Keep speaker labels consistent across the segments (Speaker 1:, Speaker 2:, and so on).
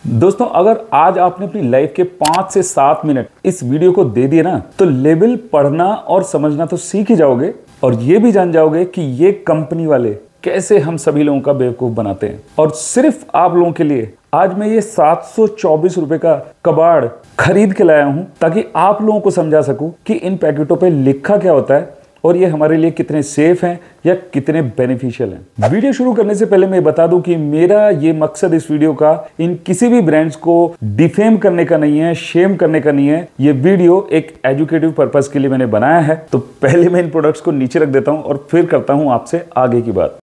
Speaker 1: दोस्तों, अगर आज आपने अपनी लाइफ के 5 से 7 मिनट इस वीडियो को दे दिए ना, तो लेवल पढ़ना और समझना तो सीख ही जाओगे और ये भी जान जाओगे कि ये कंपनी वाले कैसे हम सभी लोगों का बेवकूफ बनाते हैं। और सिर्फ आप लोगों के लिए आज मैं ये 724 रुपए का कबाड़ खरीद के लाया हूं, ताकि आप लोगों को समझा सकूं कि इन पैकेटों पे लिखा क्या होता है और ये हमारे लिए कितने सेफ हैं या कितने बेनिफिशियल हैं। वीडियो शुरू करने से पहले मैं बता दूं कि मेरा ये मकसद इस वीडियो का इन किसी भी ब्रांड्स को डिफेम करने का नहीं है, शेम करने का नहीं है। ये वीडियो एक एजुकेटिव पर्पस के लिए मैंने बनाया है। तो पहले मैं इन प्रोडक्ट्स को नीचे रख देता हूं और फिर करता हूं आपसे आगे की बात।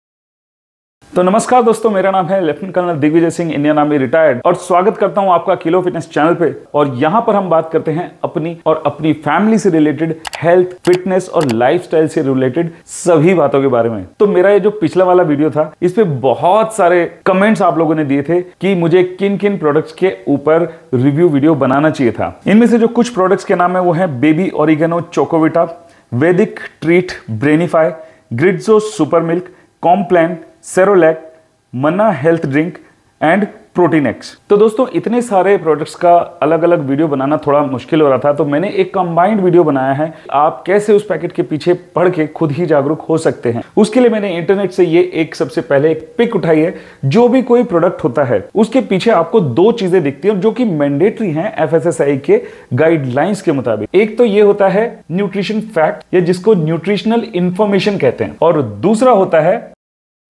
Speaker 1: तो नमस्कार दोस्तों, मेरा नाम है lieutenant colonel Digvijay Singh, Indian army retired, और स्वागत करता हूं आपका किलो फिटनेस चैनल पे। और यहां पर हम बात करते हैं अपनी और अपनी फैमिली से रिलेटेड हेल्थ, फिटनेस और लाइफस्टाइल से रिलेटेड सभी बातों के बारे में। तो मेरा ये जो पिछला वाला वीडियो था, इस पे बहुत सारे कमेंट्स आप लोगों ने दिए थे कि मुझे किन किन प्रोडक्ट्स के ऊपर रिव्यू वीडियो बनाना चाहिए था। इनमें से जो कुछ प्रोडक्ट्स के नाम है वो है baby oregano Chocovita, Vedic treat Brainify, Gritzo super milk, Complan, Cerelac, Manna health drink and protein X. तो दोस्तों, इतने सारे प्रोडक्ट्स का अलग अलग वीडियो बनाना थोड़ा मुश्किल हो रहा था, तो मैंने एक कंबाइंड वीडियो बनाया है। आप कैसे उस पैकेट के पीछे पढ़ के खुद ही जागरूक हो सकते हैं, उसके लिए मैंने इंटरनेट से ये एक सबसे पहले एक पिक उठाई है। जो भी कोई प्रोडक्ट होता है उसके पीछे आपको दो चीजें दिखती हैं जो कि मैंडेटरी हैं FSSAI के गाइडलाइंस के मुताबिक। एक तो ये होता है न्यूट्रिशन फैक्ट, या जिसको न्यूट्रिशनल इंफॉर्मेशन कहते हैं, और दूसरा होता है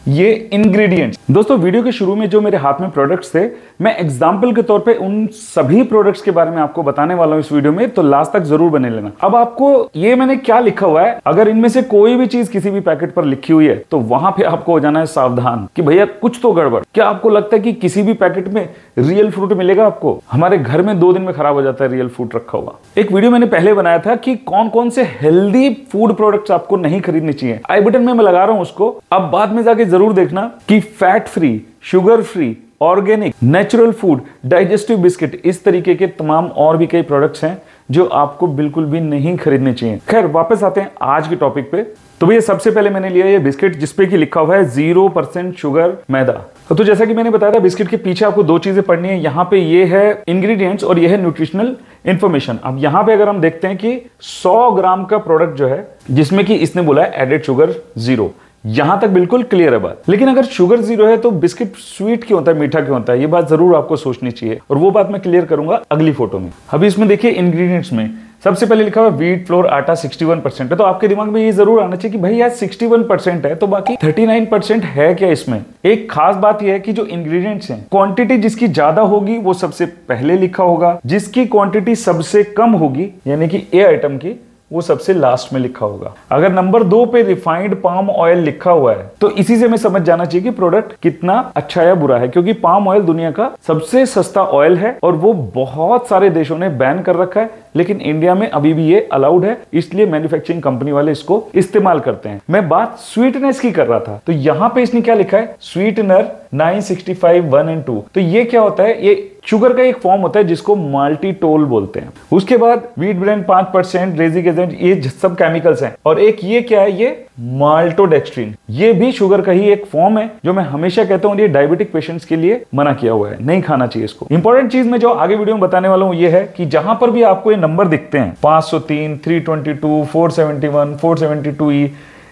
Speaker 1: ये इंग्रेडिएंट्स। दोस्तों, वीडियो के शुरू में जो मेरे हाथ में प्रोडक्ट्स थे, मैं एग्जांपल के तौर पे उन सभी प्रोडक्ट्स के बारे में आपको बताने वाला हूं इस वीडियो में, तो लास्ट तक जरूर बने लेना। अब आपको ये मैंने क्या लिखा हुआ है, अगर इनमें से कोई भी चीज किसी भी पैकेट पर लिखी हुई है तो वहां पे आपको हो जाना है सावधान कि भैया कुछ तो गड़बड़। क्या आपको लगता है कि किसी भी पैकेट में रियल फ्रूट मिलेगा आपको? हमारे घर में 2 दिन में खराब हो जाता है रियल फ्रूट रखा हुआ। एक वीडियो मैंने पहले बनाया था कि कौन कौन से हेल्दी फूड प्रोडक्ट्स आपको नहीं खरीदने चाहिए। आई बटन में मैं लगा रहा हूं उसको, अब बाद में जाके जरूर देखना कि fat free, sugar free, organic, natural food, digestive biscuit, इस तरीके के तमाम और भी कई प्रोडक्ट्स हैं जो आपको बिल्कुल भी नहीं खरीदने चाहिए। खैर, वापस आते हैं आज के टॉपिक पे। तो भैया सबसे पहले मैंने लिया ये बिस्किट, जिसपे कि लिखा हुआ है 0% शुगर मैदा। तो जैसा कि मैंने बताया था, बिस्किट के पीछे आपको दो चीजें पढ़नी है। यहाँ पे ये है इंग्रेडिएंट्स और ये है न्यूट्रिशनल इंफॉर्मेशन। अब यहाँ पे अगर हम देखते हैं कि 100 ग्राम का प्रोडक्ट जो है, जिसमें कि इसने बोला है एडेड शुगर 0, यहां तक बिल्कुल क्लियर है बात। लेकिन अगर शुगर 0 है तो बिस्किट स्वीट क्यों होता है, मीठा क्यों होता है? ये बात जरूर आपको सोचनी चाहिए, और वो बात मैं क्लियर करूंगा अगली फोटो में। अभी इसमें देखिए इंग्रेडिएंट्स में सबसे पहले लिखा हुआ व्हीट फ्लोर आटा 61% है। तो आपके दिमाग में ये जरूर आना चाहिए कि भाई यार 61% है तो बाकी 39% है क्या इसमें? एक खास बात यह है कि जो इंग्रेडिएंट्स हैं, क्वांटिटी जिसकी ज्यादा होगी वो सबसे पहले लिखा होगा, जिसकी क्वांटिटी सबसे कम होगी यानी कि ए आइटम की, वो सबसे लास्ट में लिखा होगा। अगर नंबर 2 पे रिफाइंड पाम ऑयल लिखा हुआ है तो इसी से हमें समझ जाना चाहिए कि प्रोडक्ट कितना अच्छा या बुरा है, क्योंकि पाम ऑयल दुनिया का सबसे सस्ता ऑयल है और वो बहुत सारे देशों ने बैन कर रखा है, लेकिन इंडिया में अभी भी ये अलाउड है, इसलिए मैन्युफैक्चरिंग कंपनी वाले इसको इस्तेमाल करते हैं। मैं बात स्वीटनेस की कर रहा था, तो यहां पे इसने क्या लिखा है, स्वीटनर 965 1 and 2। तो ये क्या होता है? ये शुगर का एक फॉर्म होता है जिसको माल्टीटोल बोलते हैं। उसके बाद व्हीट ब्रेन 5%, रेजिक एजेंट, ये सब केमिकल्स हैं। और एक ये क्या है, ये माल्टोडेक्स्ट्रिन, ये भी शुगर का ही एक फॉर्म है, जो मैं हमेशा कहता हूं ये डायबिटिक पेशेंट्स के लिए मना किया हुआ है, नहीं खाना चाहिए इसको। इंपॉर्टेंट चीज मैं जो आगे वीडियो में बताने वाला हूं ये है कि जहां पर भी आपको ये नंबर दिखते हैं 503, 322, 471, 472E,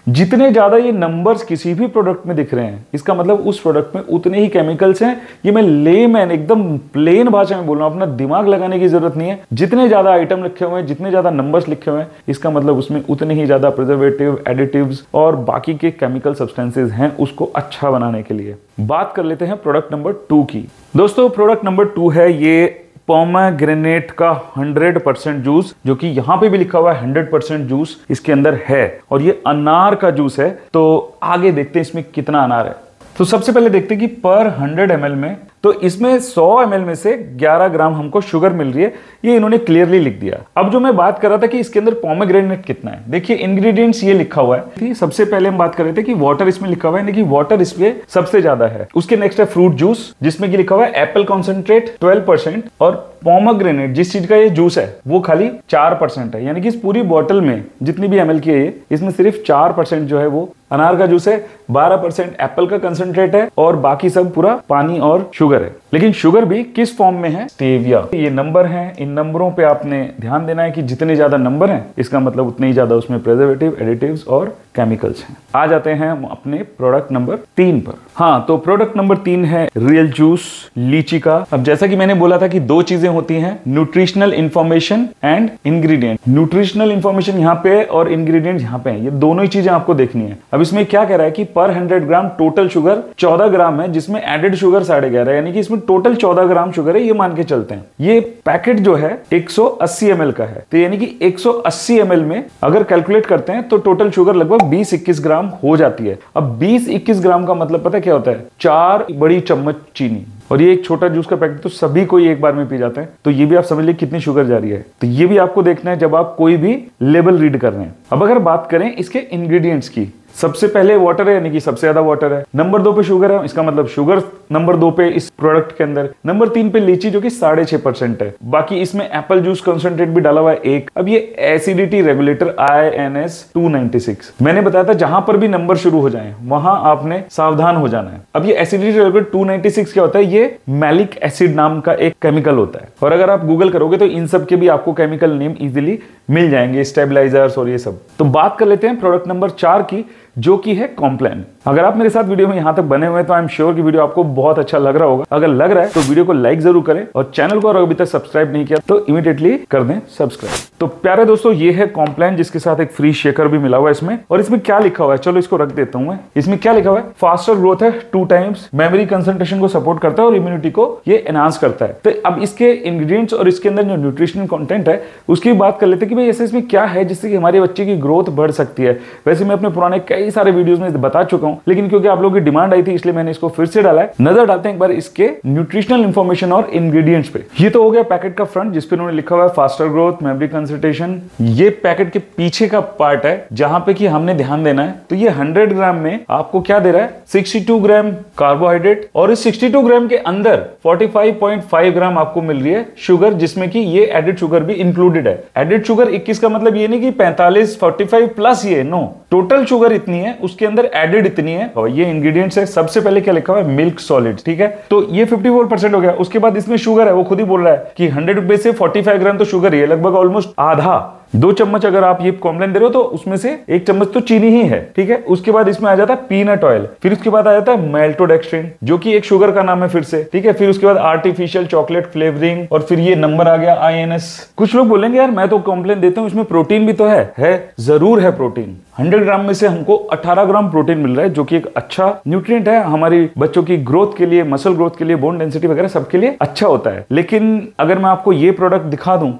Speaker 1: जितने ज्यादा ये नंबर्स किसी भी प्रोडक्ट में दिख रहे हैं, इसका मतलब उस प्रोडक्ट में उतने ही केमिकल्स हैं। ये मैं लेमैन एकदम प्लेन भाषा में बोल रहा हूं, अपना दिमाग लगाने की जरूरत नहीं है। जितने ज्यादा आइटम लिखे हुए हैं, जितने ज्यादा नंबर्स लिखे हुए हैं, इसका मतलब उसमें उतने ही ज्यादा प्रिजर्वेटिव, एडिटिव्स और बाकी के केमिकल सब्सटेंसेज हैं उसको अच्छा बनाने के लिए। बात कर लेते हैं प्रोडक्ट नंबर 2 की। दोस्तों, प्रोडक्ट नंबर 2 है ये पोमेग्रेनेट का 100% जूस, जो कि यहां पे भी लिखा हुआ है 100% जूस इसके अंदर है, और ये अनार का जूस है। तो आगे देखते हैं इसमें कितना अनार है। तो सबसे पहले देखते हैं कि पर 100 ml में, तो इसमें 100 ml में से 11 ग्राम हमको शुगर मिल रही है, ये इन्होंने क्लियरली लिख दिया। अब जो मैं बात कर रहा था कि इसके अंदर पोमेग्रेनेट कितना है, देखिए इंग्रेडिएंट्स ये लिखा हुआ है। सबसे पहले हम बात कर रहे थे कि वाटर इसमें लिखा हुआ है, यानी कि वाटर इसमें सबसे ज्यादा है। उसके नेक्स्ट है फ्रूट जूस, जिसमें कि लिखा हुआ है एप्पल कॉन्सेंट्रेट 12%, और पोमेग्रेनेट जिस चीज का ये जूस है वो खाली 4% है, यानी कि इस पूरी बॉटल में जितनी भी ml की है ये, इसमें सिर्फ 4% जो है वो अनार का जूस है, 12% एप्पल का कंसंट्रेट है और बाकी सब पूरा पानी और शुगर है। लेकिन शुगर भी किस फॉर्म में है? स्टेविया। ये नंबर हैं, इन नंबरों पे आपने ध्यान देना है कि जितने ज्यादा नंबर हैं इसका मतलब उतने ही ज्यादा उसमें प्रिजर्वेटिव, एडिटिव्स और केमिकल्स हैं। आ जाते हैं हम अपने प्रोडक्ट नंबर 3 पर। हाँ, तो प्रोडक्ट नंबर 3 है रियल जूस लीची का। अब जैसा कि मैंने बोला था कि दो चीजें होती हैं, nutritional information and ingredient. Nutritional information यहाँ पे और इंग्रेडिएंट यहाँ पे है, ये दोनों ही चीजें आपको देखनी है। अब इसमें क्या कह रहा है कि पर 100 ग्राम टोटल शुगर 14 ग्राम है, जिसमें एडेड शुगर 11.5 यानी कि इसमें टोटल 14 ग्राम शुगर है, ये मान के चलते हैं। ये पैकेट जो है 180 ml का है, तो यानी कि 180 ml में अगर कैलकुलेट करते हैं तो टोटल शुगर लगभग 20-21 ग्राम हो जाती है। अब 20-21 ग्राम का मतलब पता है क्या होता है? 4 बड़ी चम्मच चीनी। और ये एक छोटा जूस का पैकेट तो सभी कोई एक बार में पी जाते हैं, तो ये भी आप समझ लीजिए कितनी शुगर जा रही है। तो ये भी आपको देखना है जब आप कोई भी लेबल रीड कर रहे हैं। अब अगर बात करें इसके इंग्रेडिएंट्स की, सबसे पहले वाटर है, यानी कि सबसे ज्यादा वाटर है। नंबर 2 पे शुगर है, इसका मतलब शुगर नंबर 2 पे इस प्रोडक्ट के अंदर। नंबर 3 पे लीची जो कि 6.5% है। बाकी इसमें एप्पल जूस कंसंट्रेट भी डाला हुआ है 1। अब ये एसिडिटी रेगुलेटर INS 296, मैंने बताया था जहां पर भी नंबर शुरू हो जाए वहां आपने सावधान हो जाना है। अब ये एसिडिटी रेगुलेटर 296 क्या होता है? ये मैलिक एसिड नाम का एक केमिकल होता है, और अगर आप गूगल करोगे तो इन सब के भी आपको केमिकल नेम इजीली मिल जाएंगे, स्टेबलाइजर्स और ये सब। तो बात कर लेते हैं प्रोडक्ट नंबर 4 की, जो कि है कॉम्प्लान। अगर आप मेरे साथ वीडियो में यहां तक बने हुए हैं तो आई एम श्योर कि वीडियो आपको बहुत अच्छा लग रहा होगा। अगर लग रहा है तो वीडियो को लाइक जरूर करें और चैनल को अगर अभी तक सब्सक्राइब नहीं किया तो इमीडिएटली कर दें सब्सक्राइब। तो प्यारे दोस्तों, ये है कॉम्प्लान, जिसके साथ एक फ्री शेकर भी मिला हुआ है इसमें। और इसमें क्या लिखा हुआ है, चलो इसको रख देता हूं मैं। इसमें क्या लिखा हुआ है? फास्टर ग्रोथ है 2 टाइम्स, मेमोरी कंसंट्रेशन को सपोर्ट करता है और इम्यूनिटी को ये एनहांस करता है। तो अब इसके इंग्रेडिएंट्स और इसके अंदर जो न्यूट्रिशनल कंटेंट है उसकी बात कर लेते हैं कि भाई ऐसे इसमें क्या है जिससे कि हमारे बच्चे की ग्रोथ बढ़ सकती है। वैसे मैं अपने पुराने कई सारे वीडियोस में बता चुका हूं, लेकिन क्योंकि आप लोगों की डिमांड आई थी इसलिए मैंने इसको फिर से डाला है। नजर डालते हैं एक बार इसके न्यूट्रिशनल इंफॉर्मेशन और इंग्रेडिएंट्स पे। ये तो हो गया पैकेट का फ्रंट, जिस पे उन्होंने लिखा हुआ है फास्टर ग्रोथ, मेमोरी कंसंट्रेशन। ये पैकेट के पीछे का पार्ट है जहां पे कि हमने ध्यान देना है। तो ये 100 ग्राम में आपको क्या दे रहा है? 62 ग्राम कार्बोहाइड्रेट, और इस 62 ग्राम के अंदर 45.5 ग्राम आपको मिल रही है शुगर, जिसमें कि ये एडेड शुगर भी इंक्लूडेड है। एडेड शुगर 21 का मतलब ये नहीं कि 45, 45 प्लस ये, नो, टोटल शुगर इतनी है, उसके अंदर एडेड इतनी है। और ये इंग्रेडिएंट्स है। सबसे पहले क्या लिखा हुआ है? मिल्क सॉलिड, ठीक है। तो ये 54% हो गया। उसके बाद इसमें शुगर है, वो खुद ही बोल रहा है कि 100 रुपए से 45 ग्राम तो शुगर ही है, लगभग ऑलमोस्ट आधा। 2 चम्मच अगर आप ये कॉम्प्लान दे रहे हो तो उसमें से 1 चम्मच तो चीनी ही है, ठीक है। उसके बाद इसमें आ जाता है पीनट ऑयल, फिर उसके बाद आ जाता है मेल्टोडेक्स्ट्रिन, जो कि एक शुगर का नाम है फिर से, ठीक है। फिर उसके बाद आर्टिफिशियल चॉकलेट फ्लेवरिंग, और फिर ये नंबर आ गया INS। कुछ लोग बोलेंगे यार मैं तो कॉम्प्लान देता हूं, इसमें प्रोटीन भी तो है जरूर है प्रोटीन। 100 ग्राम में से हमको 18 ग्राम प्रोटीन मिल रहा है, जो कि एक अच्छा न्यूट्रिएंट है हमारी बच्चों की ग्रोथ के लिए, मसल ग्रोथ के लिए, बोन डेंसिटी वगैरह सबके लिए अच्छा होता है। लेकिन अगर मैं आपको ये प्रोडक्ट दिखा दूं,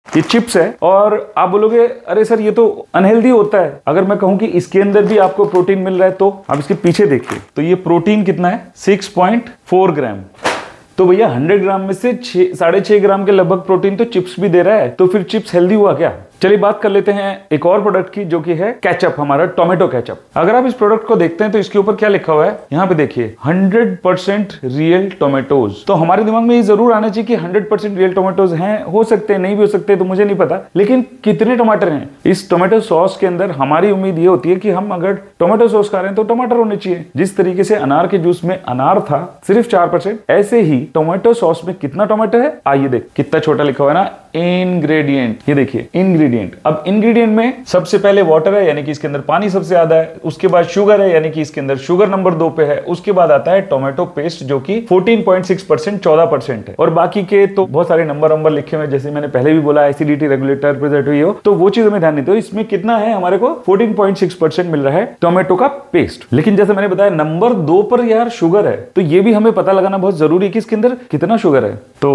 Speaker 1: ये चिप्स है, और आप बोलोगे अरे सर ये तो अनहेल्दी होता है। अगर मैं कहूं कि इसके अंदर भी आपको प्रोटीन मिल रहा है, तो आप इसके पीछे देखिए, तो ये प्रोटीन कितना है? 6.4 ग्राम। तो भैया 100 ग्राम में से 6.5 ग्राम के लगभग प्रोटीन तो चिप्स भी दे रहा है, तो फिर चिप्स हेल्दी हुआ क्या? चलिए बात कर लेते हैं एक और प्रोडक्ट की, जो कि है केचप, हमारा टोमेटो केचप। अगर आप इस प्रोडक्ट को देखते हैं तो इसके ऊपर क्या लिखा हुआ है, यहाँ पे देखिए 100% रियल टोमेटोज। तो हमारे दिमाग में ये जरूर आना चाहिए कि 100% रियल टोमेटोज हैं, हो सकते हैं नहीं भी हो सकते, तो मुझे नहीं पता, लेकिन कितने टमाटर हैं इस टोमेटो सॉस के अंदर? हमारी उम्मीद ये होती है कि हम अगर टोमेटो सॉस खा रहे हैं तो टमाटर होने चाहिए। जिस तरीके से अनार के जूस में अनार था सिर्फ 4%, ऐसे ही टोमेटो सॉस में कितना टोमेटो है? आइए देख, कितना छोटा लिखा हुआ है ना, इंग्रेडिएंट। ये देखिए इंग्रेडिएंट। अब इंग्रेडिएंट में सबसे पहले वाटर है, यानी कि इसके अंदर पानी सबसे ज्यादा है। उसके बाद शुगर है, यानी कि इसके अंदर शुगर नंबर 2 पे है। उसके बाद आता है टोमेटो पेस्ट, जो कि 14.6%, 14% है। और बाकी के तो बहुत सारे नंबर लिखे हुए, जैसे मैंने पहले भी बोला, एसिडिटी रेगुलेटर, प्रिजर्वेटिव, तो वो चीज हमें ध्यान नहीं दो। इसमें कितना है? हमारे को 14.6% मिल रहा है टोमेटो का पेस्ट। लेकिन जैसे मैंने बताया नंबर 2 पर यार शुगर है, तो ये भी हमें पता लगाना बहुत जरूरी है कि इसके अंदर कितना शुगर है। तो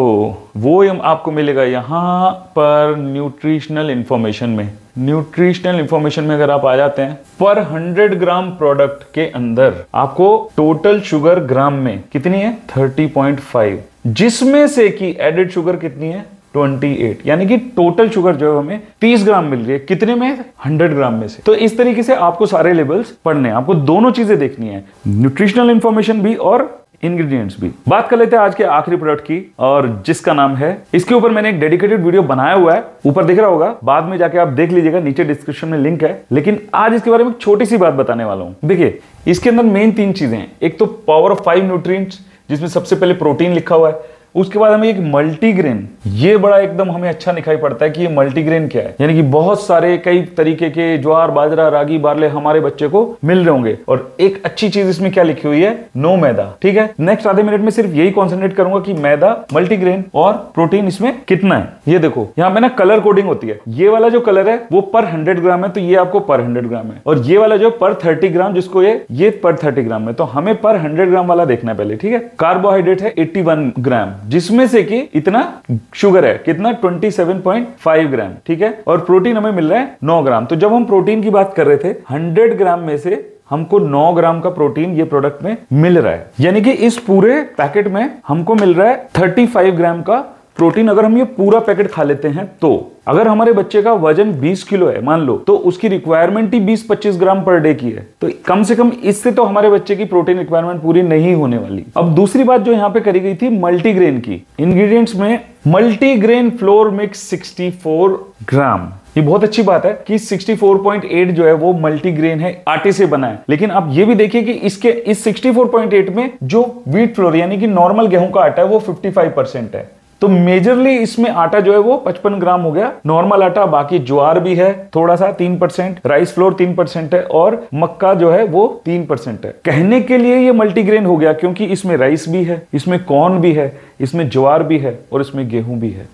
Speaker 1: वो आपको मिलेगा यहां पर न्यूट्रिशनल इंफॉर्मेशन में। न्यूट्रिशनल इंफॉर्मेशन में अगर आप आ जाते हैं, पर 100 ग्राम प्रोडक्ट के अंदर आपको टोटल शुगर ग्राम में कितनी है? 30.5, जिसमें से कि एडेड शुगर कितनी है? 28, यानी कि टोटल शुगर जो है हमें 30 ग्राम मिल रही है। कितने में? 100 ग्राम में से। तो इस तरीके से आपको सारे लेबल्स पढ़ने हैं, आपको दोनों चीजें देखनी है, न्यूट्रिशनल इंफॉर्मेशन भी और इंग्रेडिएंट्स भी। बात कर लेते हैं आज के आखिरी प्रोडक्ट की, और जिसका नाम है, इसके ऊपर मैंने एक डेडिकेटेड वीडियो बनाया हुआ है, ऊपर दिख रहा होगा, बाद में जाके आप देख लीजिएगा, नीचे डिस्क्रिप्शन में लिंक है। लेकिन आज इसके बारे में एक छोटी सी बात बताने वाला हूं। देखिए, इसके अंदर मेन 3 चीजें हैं। एक तो पावर ऑफ 5 न्यूट्रिएंट्स, जिसमें सबसे पहले प्रोटीन लिखा हुआ है। उसके बाद हमें एक मल्टीग्रेन, ये बड़ा एकदम हमें अच्छा दिखाई पड़ता है कि ये मल्टीग्रेन क्या है, यानी कि बहुत सारे कई तरीके के ज्वार, बाजरा, रागी, बार्ले हमारे बच्चे को मिल रहे होंगे। और एक अच्छी चीज इसमें क्या लिखी हुई है, नो मैदा। ठीक है, नेक्स्ट आधे मिनट में सिर्फ यही कॉन्सेंट्रेट करूंगा कि मैदा, मल्टीग्रेन और प्रोटीन इसमें कितना है। ये देखो, यहाँ पे ना कलर कोडिंग होती है। ये वाला जो कलर है वो पर 100 ग्राम है, तो ये आपको पर 100 ग्राम है। और ये वाला जो पर 30 ग्राम, जिसको ये पर 30 ग्राम है, तो हमें पर 100 ग्राम वाला देखना है पहले। ठीक है, कार्बोहाइड्रेट है 81 ग्राम, जिसमें से कि इतना शुगर है, कितना 27.5 ग्राम। ठीक है, और प्रोटीन हमें मिल रहा है 9 ग्राम। तो जब हम प्रोटीन की बात कर रहे थे, 100 ग्राम में से हमको 9 ग्राम का प्रोटीन ये प्रोडक्ट में मिल रहा है, यानी कि इस पूरे पैकेट में हमको मिल रहा है 35 ग्राम का प्रोटीन। अगर हम ये पूरा पैकेट खा लेते हैं, तो अगर हमारे बच्चे का वजन 20 किलो है मान लो, तो उसकी रिक्वायरमेंट ही 20-25 ग्राम पर डे की है। तो कम से कम इससे तो हमारे बच्चे की प्रोटीन रिक्वायरमेंट पूरी नहीं होने वाली। अब दूसरी बात जो यहाँ पे करी गई थी मल्टीग्रेन की, इंग्रेडिएंट्स में मल्टीग्रेन फ्लोर मिक्स 64 ग्राम। ये बहुत अच्छी बात है कि 64.8 जो है वो मल्टीग्रेन है, आटे से बना है। लेकिन आप ये भी देखिए कि इसके इस 64.8 में जो व्हीट फ्लोर यानी कि नॉर्मल गेहूं का आटा है वो 55% है। तो मेजरली इसमें आटा जो है वो 55 ग्राम हो गया, नॉर्मल आटा। बाकी ज्वार भी है थोड़ा सा 3%, राइस फ्लोर 3% है, और मक्का जो है वो 3% है। कहने के लिए ये मल्टीग्रेन हो गया क्योंकि इसमें राइस भी है, इसमें कॉर्न भी है, इसमें ज्वार भी है और इसमें गेहूं भी है।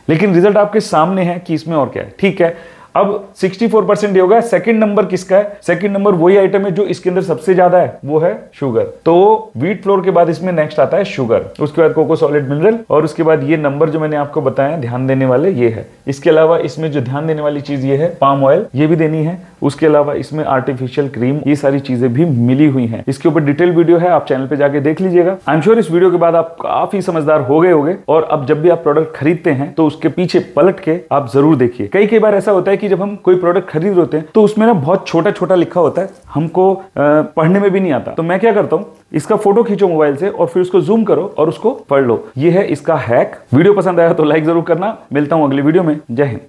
Speaker 1: लेकिन रिजल्ट आपके सामने है कि इसमें और क्या है। ठीक है, अब 64% ये होगा। सेकंड नंबर किसका है? सेकंड नंबर वही आइटम है जो इसके अंदर सबसे ज्यादा है, वो है शुगर। तो व्हीट फ्लोर के बाद इसमें नेक्स्ट आता है शुगर, उसके बाद कोको सॉलिड मिनरल, और उसके बाद ये नंबर जो मैंने आपको बताया ध्यान देने वाले ये है। इसके अलावा इसमें जो ध्यान देने वाली चीज ये है पाम ऑयल, ये भी देनी है। उसके अलावा इसमें आर्टिफिशियल क्रीम, ये सारी चीजें भी मिली हुई हैं। इसके ऊपर डिटेल वीडियो है, आप चैनल पे जाके देख लीजिएगा। आई एम श्योर इस वीडियो के बाद आप काफी समझदार हो गए होंगे, और अब जब भी आप प्रोडक्ट खरीदते हैं तो उसके पीछे पलट के आप जरूर देखिए। कई बार ऐसा होता है कि जब हम कोई प्रोडक्ट खरीद रहे होते हैं तो उसमें ना बहुत छोटा छोटा लिखा होता है, हमको पढ़ने में भी नहीं आता। तो मैं क्या करता हूं, इसका फोटो खींचो मोबाइल से और फिर उसको जूम करो और उसको पढ़ लो। ये है इसका हैक। वीडियो पसंद आया तो लाइक जरूर करना। मिलता हूं अगली वीडियो में। जय हिंद।